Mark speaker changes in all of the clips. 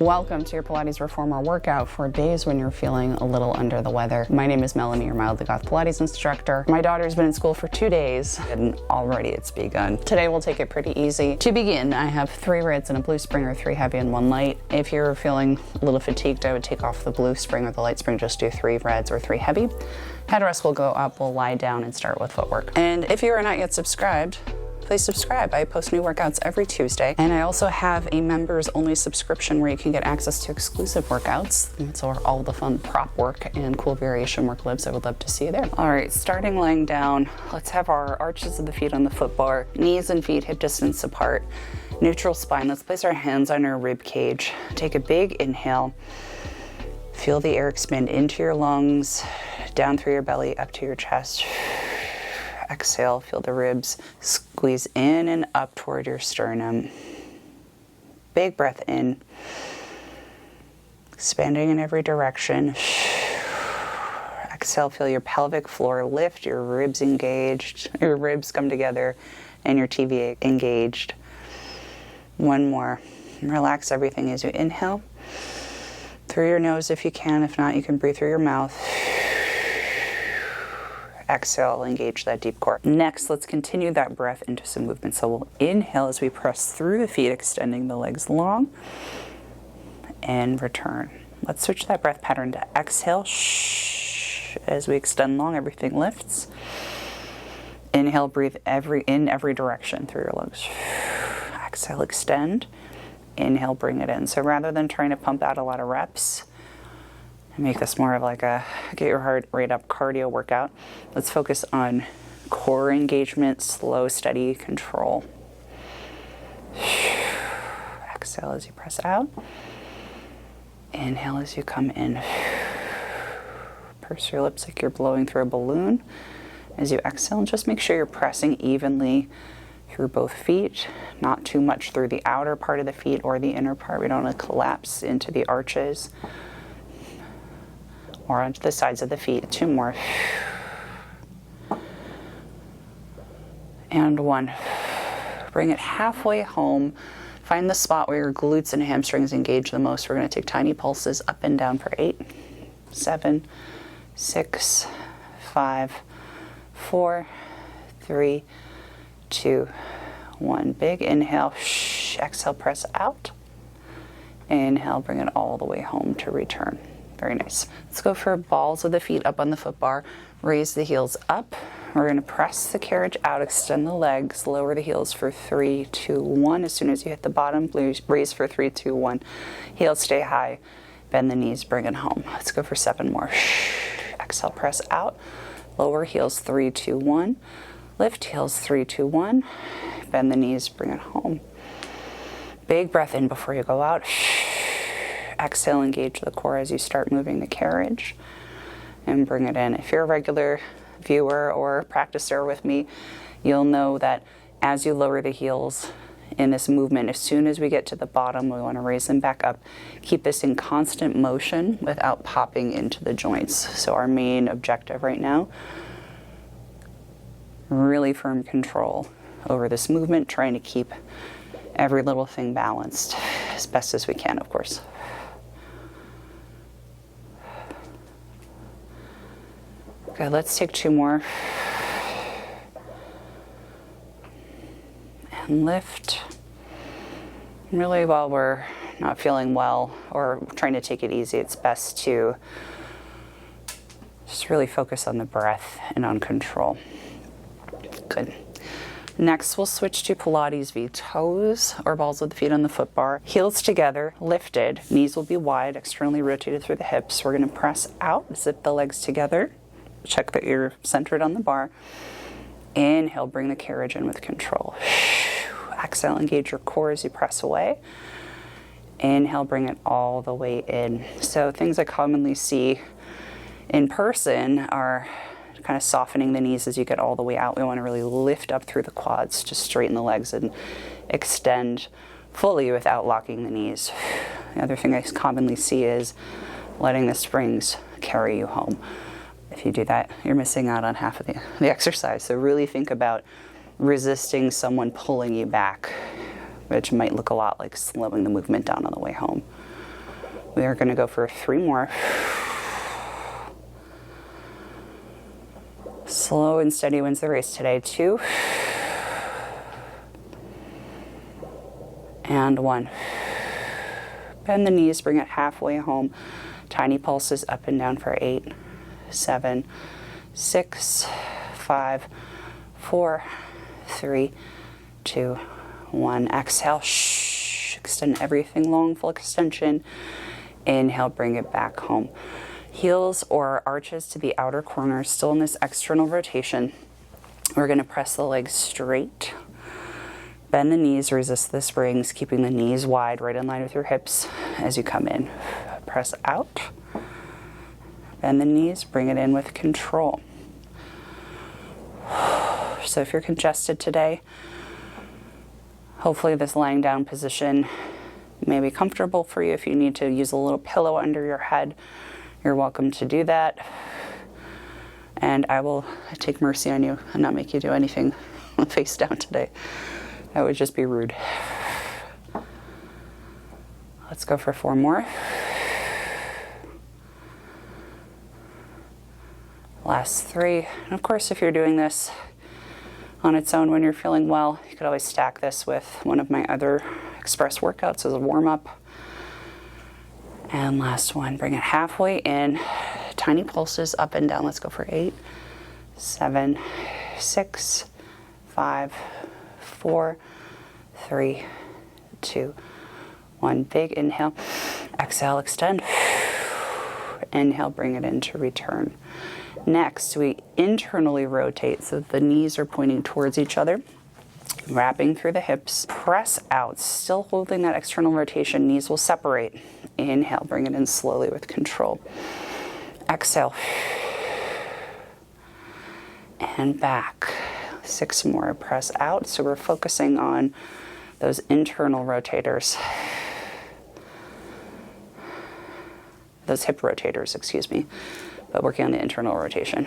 Speaker 1: Welcome to your Pilates Reformer Workout for days when you're feeling a little under the weather. My name is Melanie, your mildly goth Pilates instructor. My daughter's been in school for 2 days and already it's begun. Today we'll take it pretty easy. To begin, I have 3 reds and a blue spring, or 3 heavy and 1 light. If you're feeling a little fatigued, I would take off the blue spring or the light spring, just do 3 reds or 3 heavy. Head rest will go up, we'll lie down and start with footwork. And if you are not yet subscribed, please subscribe. I post new workouts every Tuesday. And I also have a members only subscription where you can get access to exclusive workouts. That's where all the fun prop work and cool variation work lives. I would love to see you there. All right, starting lying down, let's have our arches of the feet on the foot bar, knees and feet hip distance apart, neutral spine. Let's place our hands on our rib cage. Take a big inhale. Feel the air expand into your lungs, down through your belly, up to your chest. Exhale, feel the ribs squeeze in and up toward your sternum. Big breath in, expanding in every direction. Exhale, feel your pelvic floor lift, your ribs engaged, your ribs come together, and your TVA engaged. One more. Relax everything as you inhale. Through your nose if you can. If not, you can breathe through your mouth. Exhale, engage that deep core. Next, let's continue that breath into some movement. So we'll inhale as we press through the feet, extending the legs long, and return. Let's switch that breath pattern to exhale. As we extend long, everything lifts. Inhale, breathe in every direction through your lungs. Exhale, extend. Inhale, bring it in. So rather than trying to pump out a lot of reps, make this more of like a get your heart rate up cardio workout. Let's focus on core engagement, slow, steady control. Exhale as you press out. Inhale as you come in. Purse your lips like you're blowing through a balloon. As you exhale, and just make sure you're pressing evenly through both feet, not too much through the outer part of the feet or the inner part. We don't want to collapse into the arches or onto the sides of the feet. 2 more. And 1. Bring it halfway home. Find the spot where your glutes and hamstrings engage the most. We're going to take tiny pulses up and down for 8, 7, 6, 5, 4, 3, 2, 1. Big inhale. Exhale, press out. Inhale, bring it all the way home to return. Very nice. Let's go for balls of the feet up on the foot bar. Raise the heels up. We're going to press the carriage out, extend the legs, lower the heels for 3, 2, 1. As soon as you hit the bottom, raise for 3, 2, 1. Heels stay high. Bend the knees, bring it home. Let's go for 7 more. Exhale, press out. Lower heels, 3, 2, 1. Lift heels, 3, 2, 1. Bend the knees, bring it home. Big breath in before you go out. Exhale, engage the core as you start moving the carriage, and bring it in. If you're a regular viewer or practicer with me, you'll know that as you lower the heels in this movement, as soon as we get to the bottom, we want to raise them back up. Keep this in constant motion without popping into the joints. So our main objective right now, really firm control over this movement, trying to keep every little thing balanced as best as we can, of course. Okay, let's take 2 more. And lift. Really, while we're not feeling well or trying to take it easy, it's best to just really focus on the breath and on control. Good. Next, we'll switch to Pilates V. Toes or balls of the feet on the foot bar. Heels together, lifted. Knees will be wide, externally rotated through the hips. We're going to press out, zip the legs together. Check that you're centered on the bar. Inhale, bring the carriage in with control. Exhale, engage your core as you press away. Inhale, bring it all the way in. So things I commonly see in person are kind of softening the knees as you get all the way out. We want to really lift up through the quads to straighten the legs and extend fully without locking the knees. The other thing I commonly see is letting the springs carry you home. If you do that, you're missing out on half of the exercise. So really think about resisting someone pulling you back, which might look a lot like slowing the movement down on the way home. We are going to go for 3 more. Slow and steady wins the race today. 2 and 1. Bend the knees, bring it halfway home. Tiny pulses up and down for 8, 7, 6, 5, 4, 3, 2, 1. Exhale. Extend everything long, full extension. Inhale, bring it back home. Heels or arches to the outer corners, still in this external rotation. We're going to press the legs straight. Bend the knees, resist the springs, keeping the knees wide, right in line with your hips as you come in. Press out. Bend the knees, bring it in with control. So if you're congested today, hopefully this lying down position may be comfortable for you. If you need to use a little pillow under your head, you're welcome to do that. And I will take mercy on you and not make you do anything face down today. That would just be rude. Let's go for 4 more. Last 3. And of course, if you're doing this on its own when you're feeling well, you could always stack this with one of my other express workouts as a warm-up. And last one, bring it halfway in. Tiny pulses up and down. Let's go for 8, 7, 6, 5, 4, 3, 2, 1. Big inhale. Exhale, extend. Inhale, bring it in to return. Next, we internally rotate so that the knees are pointing towards each other. Wrapping through the hips. Press out. Still holding that external rotation. Knees will separate. Inhale, bring it in slowly with control. Exhale. And back. 6 more. Press out. So we're focusing on those internal rotators. Those hip rotators, excuse me. But working on the internal rotation.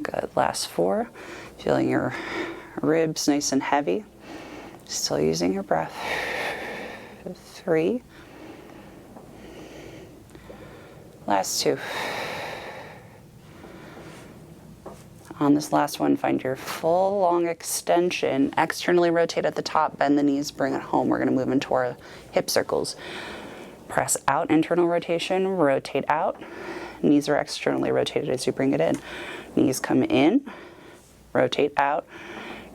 Speaker 1: Good. Last 4. Feeling your ribs nice and heavy. Still using your breath. 3. Last 2. On this last one, find your full long extension. Externally rotate at the top, bend the knees, bring it home. We're going to move into our hip circles. Press out, internal rotation, rotate out. Knees are externally rotated as you bring it in. Knees come in, rotate out,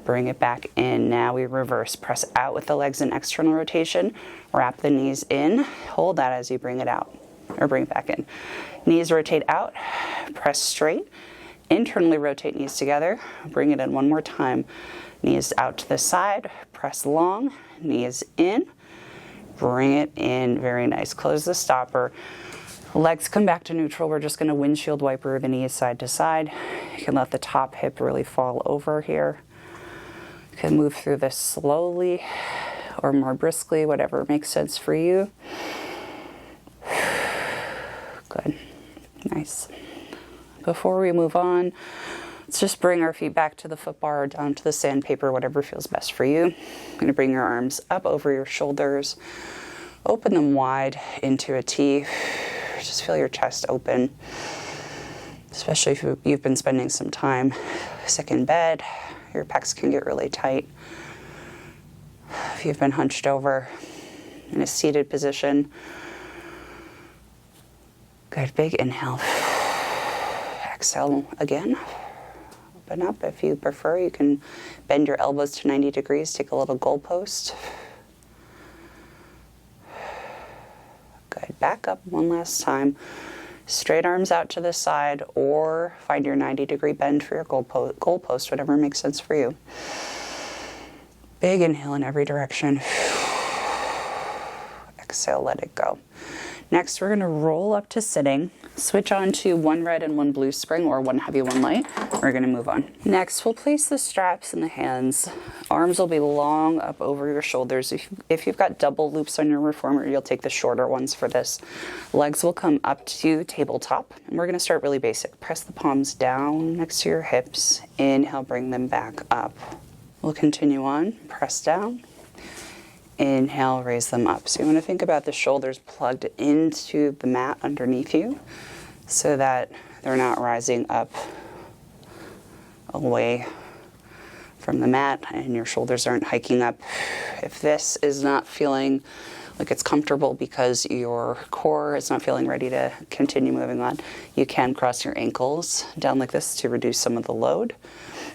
Speaker 1: bring it back in. Now we reverse. Press out with the legs in external rotation. Wrap the knees in. Hold that as you bring it out, or bring it back in. Knees rotate out. Press straight. Internally rotate knees together. Bring it in one more time. Knees out to the side. Press long. Knees in. Bring it in. Very nice. Close the stopper. Legs come back to neutral. We're just going to windshield wiper the knees side to side. You can let the top hip really fall over here. You can move through this slowly or more briskly, whatever makes sense for you. Good. Nice. Before we move on, let's just bring our feet back to the foot bar or down to the sandpaper, whatever feels best for you. I'm going to bring your arms up over your shoulders. Open them wide into a T. Just feel your chest open, especially if you've been spending some time sick in bed. Your pecs can get really tight. If you've been hunched over in a seated position. Good, big inhale. Exhale again. Open up. If you prefer, you can bend your elbows to 90 degrees. Take a little goalpost. Good. Back up one last time. Straight arms out to the side, or find your 90-degree bend for your goalpost, whatever makes sense for you. Big inhale in every direction. Exhale, let it go. Next, we're going to roll up to sitting. Switch on to one red and one blue spring, or one heavy, one light. We're going to move on. Next, we'll place the straps in the hands. Arms will be long up over your shoulders. If you've got double loops on your reformer, you'll take the shorter ones for this. Legs will come up to tabletop. And we're going to start really basic. Press the palms down next to your hips. Inhale, bring them back up. We'll continue on. Press down. Inhale, raise them up. So you want to think about the shoulders plugged into the mat underneath you so that they're not rising up away from the mat and your shoulders aren't hiking up. If this is not feeling like it's comfortable because your core is not feeling ready to continue moving on, you can cross your ankles down like this to reduce some of the load.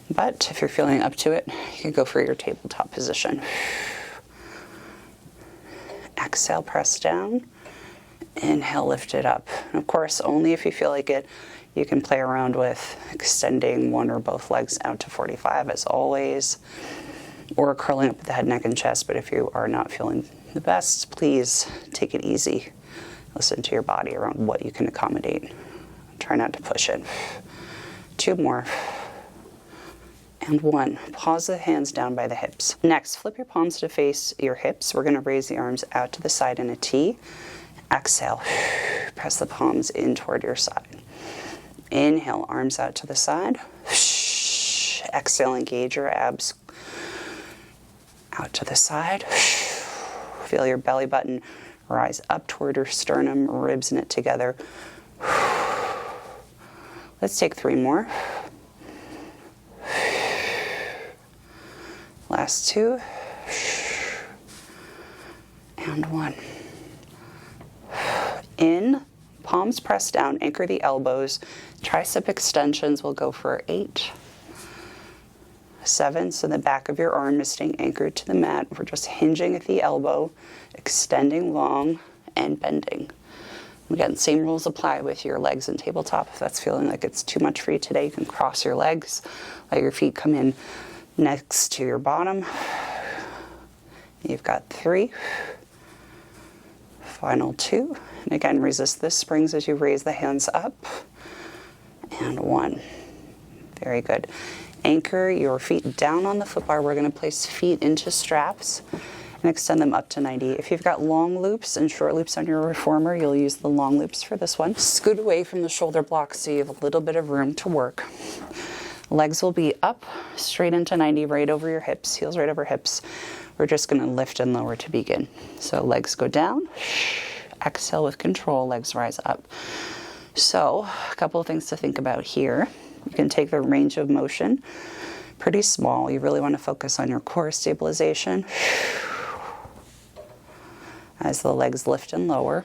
Speaker 1: But if you're feeling up to it, you can go for your tabletop position. Exhale, press down. Inhale, lift it up. And of course, only if you feel like it, you can play around with extending one or both legs out to 45 as always, or curling up the head, neck, and chest. But if you are not feeling the best, please take it easy. Listen to your body around what you can accommodate. Try not to push it. 2 more. And 1. Pause the hands down by the hips. Next, flip your palms to face your hips. We're going to raise the arms out to the side in a T. Exhale. Press the palms in toward your side. Inhale, arms out to the side. Exhale, engage your abs out to the side. Feel your belly button rise up toward your sternum, ribs knit together. Let's take 3 more. Last 2. And 1. In, palms pressed down, anchor the elbows. Tricep extensions will go for 8. 7, so the back of your arm is staying anchored to the mat. We're just hinging at the elbow, extending long and bending. Again, same rules apply with your legs and tabletop. If that's feeling like it's too much for you today, you can cross your legs, let your feet come in next to your bottom. You've got 3. Final 2. And again, resist the springs as you raise the hands up. And 1. Very good. Anchor your feet down on the foot bar. We're going to place feet into straps and extend them up to 90. If you've got long loops and short loops on your reformer, you'll use the long loops for this one. Scoot away from the shoulder blocks so you have a little bit of room to work. Legs will be up, straight into 90, right over your hips, heels right over hips. We're just going to lift and lower to begin. So legs go down, exhale with control, legs rise up. So a couple of things to think about here. You can take the range of motion pretty small. You really want to focus on your core stabilization as the legs lift and lower.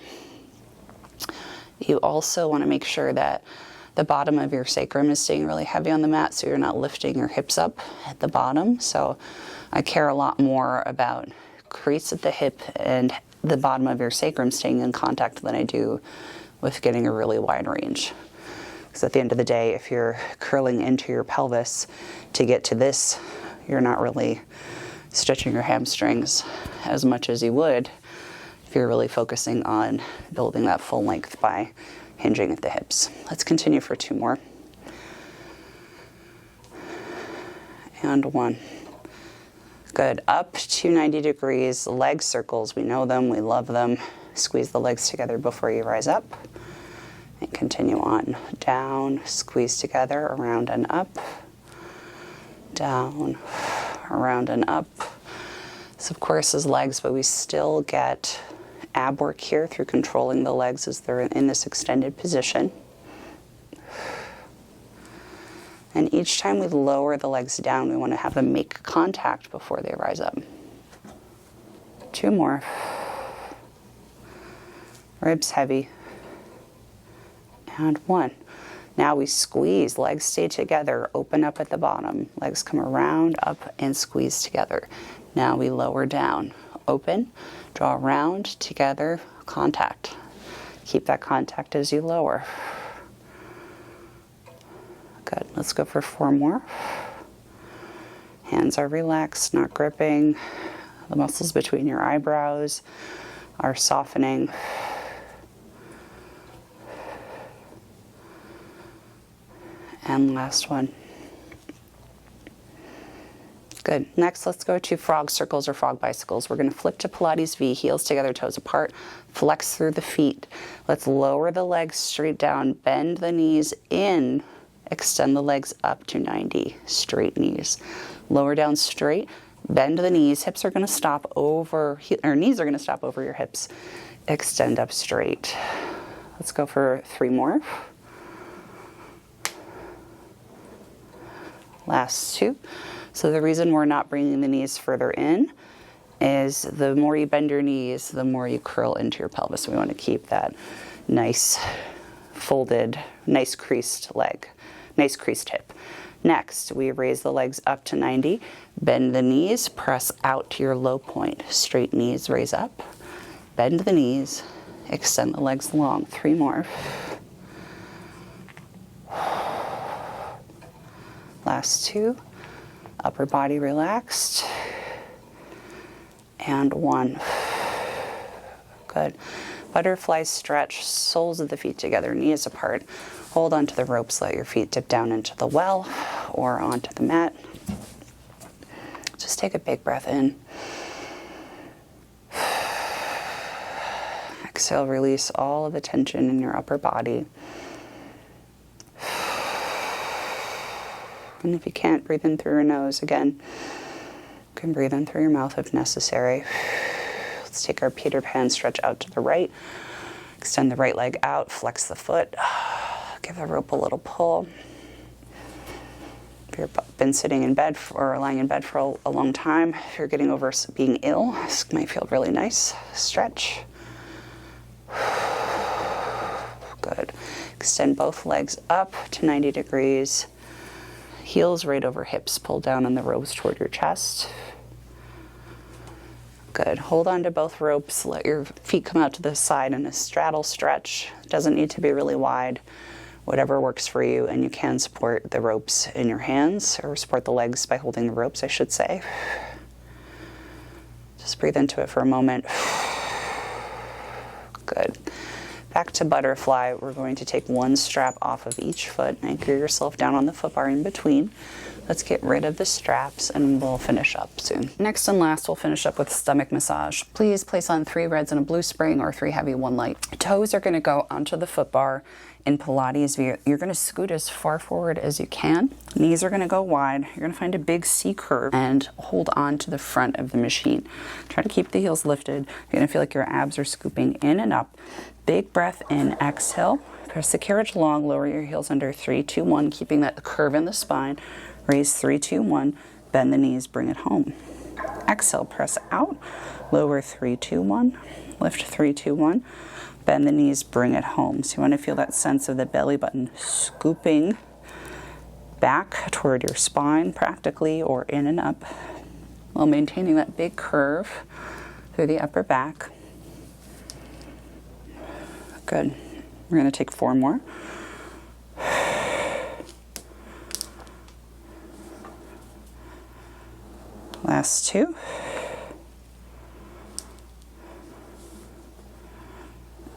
Speaker 1: You also want to make sure that the bottom of your sacrum is staying really heavy on the mat, so you're not lifting your hips up at the bottom. So I care a lot more about crease at the hip and the bottom of your sacrum staying in contact than I do with getting a really wide range. Because at the end of the day, if you're curling into your pelvis to get to this, you're not really stretching your hamstrings as much as you would if you're really focusing on building that full length by hinging at the hips. Let's continue for 2 more. And 1. Good. Up to 90 degrees, leg circles. We know them, we love them. Squeeze the legs together before you rise up. And continue on. Down, squeeze together, around and up. Down, around and up. This, of course, is legs, but we still get ab work here through controlling the legs as they're in this extended position. And each time we lower the legs down, we want to have them make contact before they rise up. 2 more. Ribs heavy. And 1. Now we squeeze, legs stay together, open up at the bottom. Legs come around, up, and squeeze together. Now we lower down, open, draw around, together, contact. Keep that contact as you lower. Good, let's go for 4 more. Hands are relaxed, not gripping. The muscles between your eyebrows are softening. And last one. Good. Next, let's go to frog circles or frog bicycles. We're going to flip to Pilates V, heels together, toes apart, flex through the feet. Let's lower the legs straight down, bend the knees in, extend the legs up to 90, straight knees. Lower down straight, Bend the knees. Hips are going to stop over, or knees are going to stop over your hips. Extend up straight. Let's go for 3 more. Last 2. So the reason we're not bringing the knees further in is the more you bend your knees, the more you curl into your pelvis. We want to keep that nice folded, nice creased leg, nice creased hip. Next, we raise the legs up to 90, bend the knees, press out to your low point. Straight knees, raise up, bend the knees, extend the legs long. 3 more. Last 2. Upper body relaxed. And 1. Good. Butterfly stretch, soles of the feet together, knees apart. Hold onto the ropes, let your feet dip down into the well or onto the mat. Just take a big breath in. Exhale, release all of the tension in your upper body. And if you can't, breathe in through your nose again. You can breathe in through your mouth if necessary. Let's take our Peter Pan stretch out to the right. Extend the right leg out, flex the foot. Give the rope a little pull. If you've been sitting in bed or lying in bed for a long time, if you're getting over being ill, this might feel really nice. Stretch. Good. Extend both legs up to 90 degrees. Heels right over hips. Pull down on the ropes toward your chest. Good. Hold on to both ropes. Let your feet come out to the side in a straddle stretch. It doesn't need to be really wide. Whatever works for you, and you can support the ropes in your hands, or support the legs by holding the ropes, I should say. Just breathe into it for a moment. Good. Back to butterfly. We're going to take 1 strap off of each foot. Anchor yourself down on the foot bar in between. Let's get rid of the straps and we'll finish up soon. Next and last, we'll finish up with stomach massage. Please place on 3 reds and a blue spring, or 3 heavy, 1 light. Toes are going to go onto the foot bar. In Pilates V, you're going to scoot as far forward as you can. Knees are going to go wide. You're going to find a big C curve and hold on to the front of the machine. Try to keep the heels lifted. You're going to feel like your abs are scooping in and up. Big breath in, exhale. Press the carriage long, lower your heels under 3, 2, 1, keeping that curve in the spine. Raise 3, 2, 1, bend the knees, bring it home. Exhale, press out, lower 3, 2, 1, lift 3, 2, 1. Bend the knees, bring it home. So you want to feel that sense of the belly button scooping back toward your spine practically, or in and up, while maintaining that big curve through the upper back. Good. We're going to take 4 more. Last 2.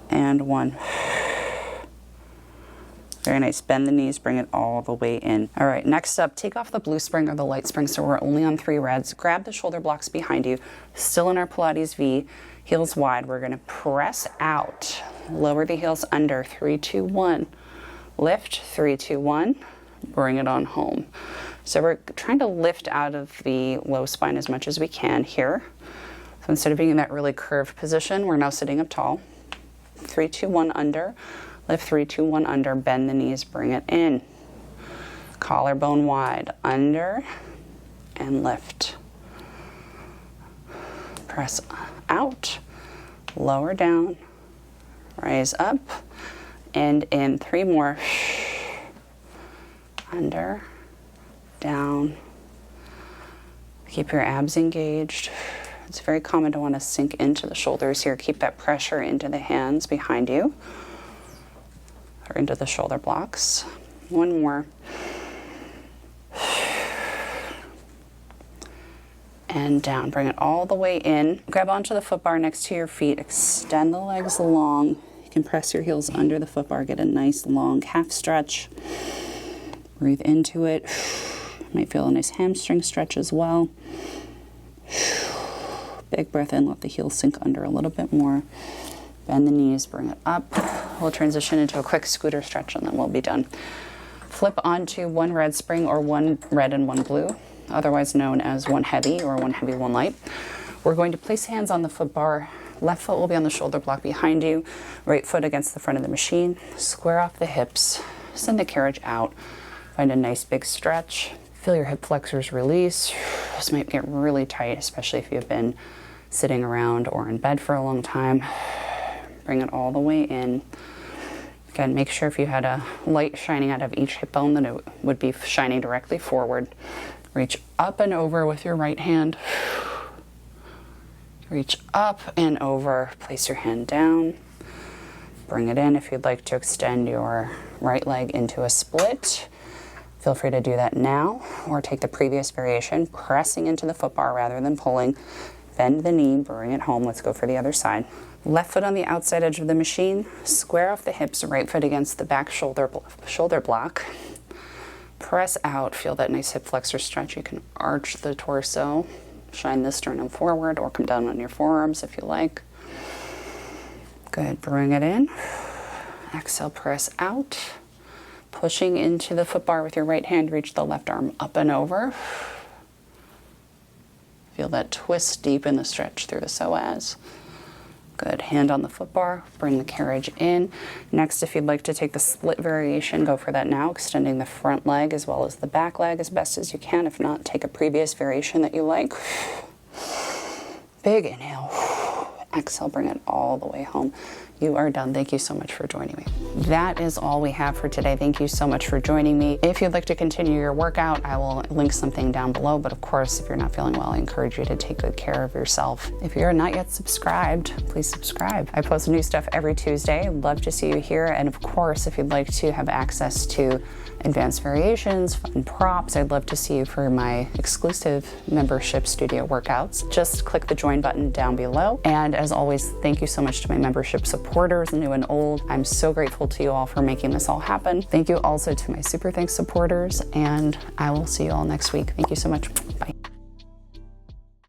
Speaker 1: And 1. Very nice. Bend the knees, bring it all the way in. All right, next up, take off the blue spring or the light spring, so we're only on 3 reds. Grab the shoulder blocks behind you. Still in our Pilates V, heels wide. We're going to press out. Lower the heels under. 3, 2, 1. Lift. 3, 2, 1. Bring it on home. So we're trying to lift out of the low spine as much as we can here. So instead of being in that really curved position, we're now sitting up tall. 3, 2, 1 under. Lift. 3, 2, 1 under. Bend the knees, bring it in. Collarbone wide. Under and lift. Press out. Lower down. Rise up. And in. 3 more. Under. Down. Keep your abs engaged. It's very common to want to sink into the shoulders here. Keep that pressure into the hands behind you, or into the shoulder blocks. 1 more. And down. Bring it all the way in. Grab onto the foot bar next to your feet. Extend the legs long. You can press your heels under the foot bar. Get a nice long calf stretch. Breathe into it. Might feel a nice hamstring stretch as well. Big breath in, let the heels sink under a little bit more. Bend the knees, bring it up. We'll transition into a quick scooter stretch and then we'll be done. Flip onto 1 red spring or 1 red and 1 blue. otherwise known as one heavy or one heavy, one light. We're going to place hands on the foot bar. Left foot will be on the shoulder block behind you, right foot against the front of the machine. Square off the hips, send the carriage out. Find a nice big stretch. Feel your hip flexors release. This might get really tight, especially if you've been sitting around or in bed for a long time. Bring it all the way in. Again, make sure if you had a light shining out of each hip bone, that it would be shining directly forward. Reach up and over with your right hand. Reach up and over, place your hand down. Bring it in. If you'd like to extend your right leg into a split, feel free to do that now, or take the previous variation, pressing into the foot bar rather than pulling. Bend the knee, bring it home. Let's go for the other side. Left foot on the outside edge of the machine, square off the hips, right foot against the back shoulder block. Press out, feel that nice hip flexor stretch. You can arch the torso. Shine the sternum forward or come down on your forearms if you like. Good, bring it in. Exhale, press out. Pushing into the foot bar with your right hand, reach the left arm up and over. Feel that twist deep in the stretch through the psoas. Good, hand on the foot bar, bring the carriage in. Next, if you'd like to take the split variation, go for that now, extending the front leg as well as the back leg as best as you can. If not, take a previous variation that you like. Big inhale. Exhale, bring it all the way home. You are done. Thank you so much for joining me. That is all we have for today. Thank you so much for joining me. If you'd like to continue your workout, I will link something down below. But of course, if you're not feeling well, I encourage you to take good care of yourself. If you're not yet subscribed, please subscribe. I post new stuff every Tuesday. I'd love to see you here. And of course, if you'd like to have access to advanced variations, fun props, I'd love to see you for my exclusive membership studio workouts. Just click the join button down below. And as always, thank you so much to my membership supporters, new and old. I'm so grateful to you all for making this all happen. Thank you also to my Super Thanks supporters, and I will see you all next week. Thank you so much. Bye.